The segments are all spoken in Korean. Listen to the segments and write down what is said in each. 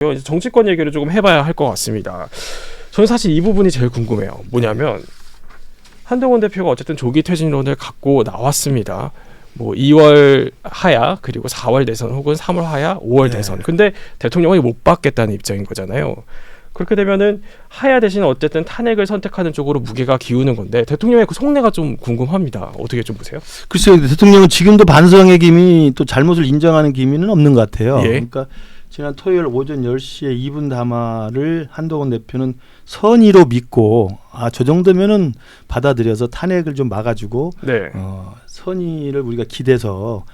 이제 정치권 얘기를 조금 해봐야 할 것 같습니다. 저는 사실 이 부분이 제일 궁금해요. 뭐냐면 한동훈 대표가 어쨌든 조기 퇴진론을 갖고 나왔습니다. 뭐 2월 하야 그리고 4월 대선 혹은 3월 하야 5월 대선. 근데 대통령이 못 받겠다는 입장인 거잖아요. 그렇게 되면은 하야 대신 어쨌든 탄핵을 선택하는 쪽으로 무게가 기우는 건데 대통령의 그 속내가 좀 궁금합니다. 어떻게 좀 보세요? 글쎄요, 대통령은 지금도 반성의 기미 또 잘못을 인정하는 기미는 없는 것 같아요. 예. 그러니까 지난 토요일 오전 10시에 2분 담화를 한동훈 대표는 선의로 믿고 저 정도면은 받아들여서 탄핵을 좀 막아주고 네. 선의를 우리가 기대서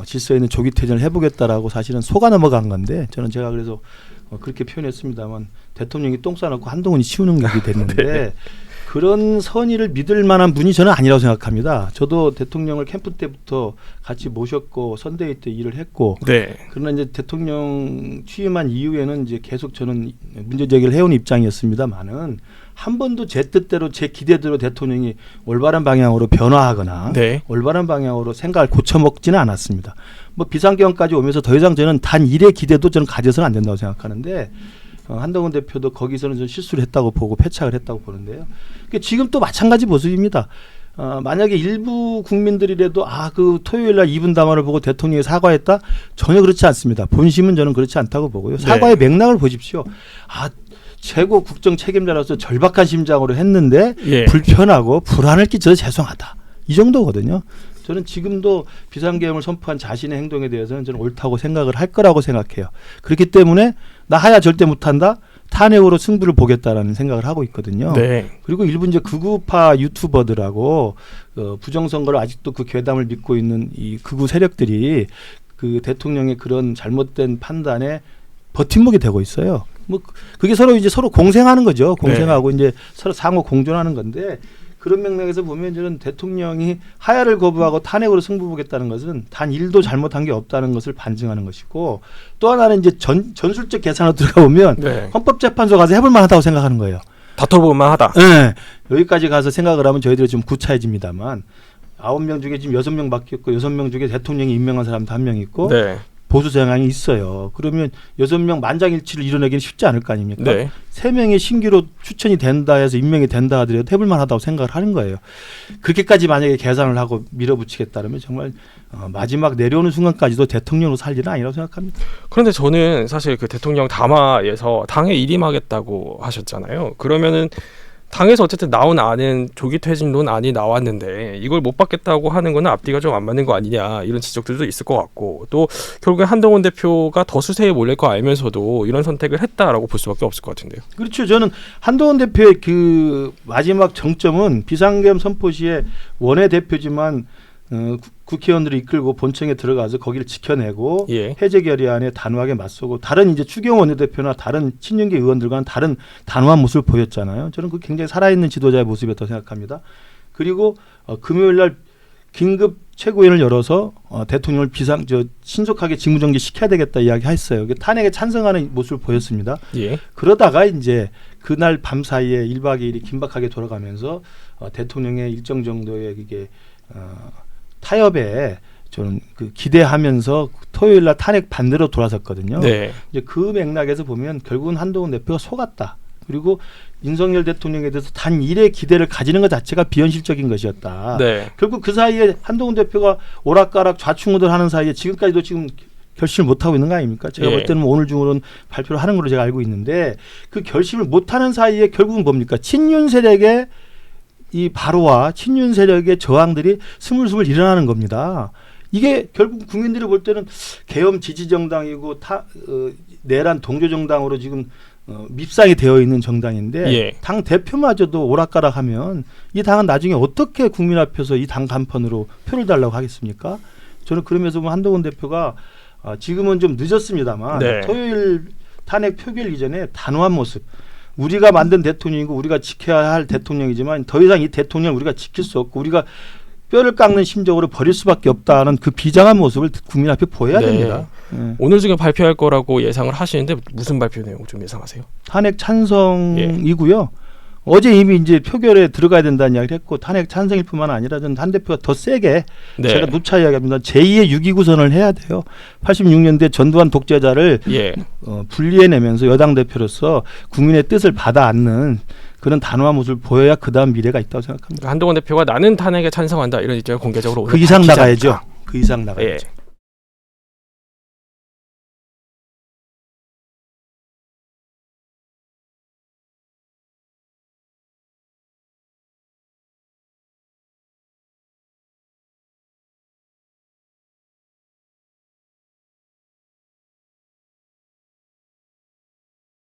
질서 있는 조기 퇴진을 해보겠다라고 사실은 속아 넘어간 건데 저는 제가 그래서 그렇게 표현했습니다만 대통령이 똥 싸놓고 한동훈이 치우는 격이 됐는데 네. 그런 선의를 믿을 만한 분이 저는 아니라고 생각합니다. 저도 대통령을 캠프 때부터 같이 모셨고 선대위 때 일을 했고 네. 그러나 이제 대통령 취임한 이후에는 이제 계속 저는 문제 제기를 해온 입장이었습니다만은 한 번도 제 뜻대로 제 기대대로 대통령이 올바른 방향으로 변화하거나 네. 올바른 방향으로 생각을 고쳐먹지는 않았습니다. 뭐 비상경까지 오면서 더 이상 저는 단 일의 기대도 저는 가져서는 안 된다고 생각하는데 한동훈 대표도 거기서는 좀 실수를 했다고 보고 패착을 했다고 보는데요. 그러니까 지금 또 마찬가지 모습입니다. 만약에 일부 국민들이라도 그 토요일 날 2분 담화를 보고 대통령이 사과했다? 전혀 그렇지 않습니다. 본심은 저는 그렇지 않다고 보고요. 사과의 맥락을 보십시오. 최고 국정 책임자로서 절박한 심정으로 했는데 예. 불편하고 불안을 끼쳐서 죄송하다. 이 정도거든요. 저는 지금도 비상계엄을 선포한 자신의 행동에 대해서는 저는 옳다고 생각을 할 거라고 생각해요. 그렇기 때문에 나 하야 절대 못한다. 탄핵으로 승부를 보겠다라는 생각을 하고 있거든요. 네. 그리고 일부 이제 극우파 유튜버들하고 부정선거를 아직도 그 괴담을 믿고 있는 이 극우 세력들이 그 대통령의 그런 잘못된 판단에 버팀목이 되고 있어요. 뭐 그게 서로 공생하는 거죠. 공생하고 이제 서로 상호 공존하는 건데 그런 맥락에서 보면 저는 대통령이 하야를 거부하고 탄핵으로 승부 보겠다는 것은 단 1도 잘못한 게 없다는 것을 반증하는 것이고 또 하나는 이제 전술적 계산으로 들어가 보면 네. 헌법재판소 가서 해볼 만하다고 생각하는 거예요. 다퉈볼 만하다. 네. 여기까지 가서 생각을 하면 저희들이 좀 구차해집니다만 9명 중에 지금 6명밖에 없고 6명 중에 대통령이 임명한 사람도 1명 있고 네. 보수 정당이 있어요. 그러면 6명 만장일치를 이뤄내기는 쉽지 않을 거 아닙니까? 네. 3명이 신규로 추천이 된다 해서 임명이 된다 하더라도 해볼 만하다고 생각을 하는 거예요. 그렇게까지 만약에 계산을 하고 밀어붙이겠다면 정말 마지막 내려오는 순간까지도 대통령으로 살 일은 아니라고 생각합니다. 그런데 저는 사실 그 대통령 담화에서 당에 일임하겠다고 하셨잖아요. 그러면은 당에서 어쨌든 나온 안은 조기 퇴진론 안이 나왔는데 이걸 못 받겠다고 하는 거는 앞뒤가 좀 안 맞는 거 아니냐 이런 지적들도 있을 것 같고 또 결국에 한동훈 대표가 더 수세에 몰릴 거 알면서도 이런 선택을 했다라고 볼 수밖에 없을 것 같은데요. 그렇죠. 저는 한동훈 대표의 그 마지막 정점은 비상계엄 선포 시에 원내대표지만 국회의원들을 이끌고 본청에 들어가서 거기를 지켜내고 예. 해제 결의안에 단호하게 맞서고 다른 이제 추경호 원내대표나 다른 친윤계 의원들과는 다른 단호한 모습을 보였잖아요. 저는 그 굉장히 살아있는 지도자의 모습이었다고 생각합니다. 그리고 금요일 날 긴급 최고위원을 열어서 대통령을 신속하게 직무정지 시켜야 되겠다 이야기했어요. 탄핵에 찬성하는 모습을 보였습니다. 예. 그러다가 이제 그날 밤 사이에 1박 2일이 긴박하게 돌아가면서 대통령의 일정 정도의 이게 타협에 저는 그 기대하면서 토요일 날 탄핵 반대로 돌아섰거든요. 네. 이제 그 맥락에서 보면 결국은 한동훈 대표가 속았다. 그리고 윤석열 대통령에 대해서 단 일의 기대를 가지는 것 자체가 비현실적인 것이었다. 네. 결국 그 사이에 한동훈 대표가 오락가락 좌충우돌하는 사이에 지금까지도 지금 결심을 못하고 있는 거 아닙니까? 제가 볼 때는 오늘 중으로는 발표를 하는 걸로 제가 알고 있는데 그 결심을 못하는 사이에 결국은 뭡니까? 친윤 세력의 이 바로와 친윤 세력의 저항들이 스물스물 일어나는 겁니다. 이게 결국 국민들이 볼 때는 계엄 지지 정당이고 내란 동조 정당으로 지금 밉상이 되어 있는 정당인데 예. 당 대표마저도 오락가락하면 이 당은 나중에 어떻게 국민 앞에서 이 당 간판으로 표를 달라고 하겠습니까? 저는 그러면서 한동훈 대표가 지금은 좀 늦었습니다만 네. 토요일 탄핵 표결 이전에 단호한 모습. 우리가 만든 대통령이고 우리가 지켜야 할 대통령이지만 더 이상 이 대통령을 우리가 지킬 수 없고 우리가 뼈를 깎는 심정으로 버릴 수밖에 없다는 그 비장한 모습을 국민 앞에 보여야 됩니다. 네. 오늘 중에 발표할 거라고 예상을 하시는데 무슨 발표 내용 좀 예상하세요? 탄핵 찬성이고요. 어제 이미 이제 표결에 들어가야 된다는 이야기를 했고 탄핵 찬성일 뿐만 아니라 저는 한 대표가 더 세게 네. 제가 누차 이야기합니다. 제2의 6.29선을 해야 돼요. 86년대 전두환 독재자를 예. 분리해내면서 여당 대표로서 국민의 뜻을 받아 안는 그런 단호한 모습을 보여야 그다음 미래가 있다고 생각합니다. 한동훈 대표가 나는 탄핵에 찬성한다 이런 입장을 공개적으로 그 오늘 이상 밝히지 나가야죠. 않았다. 그 이상 나가야죠. 예.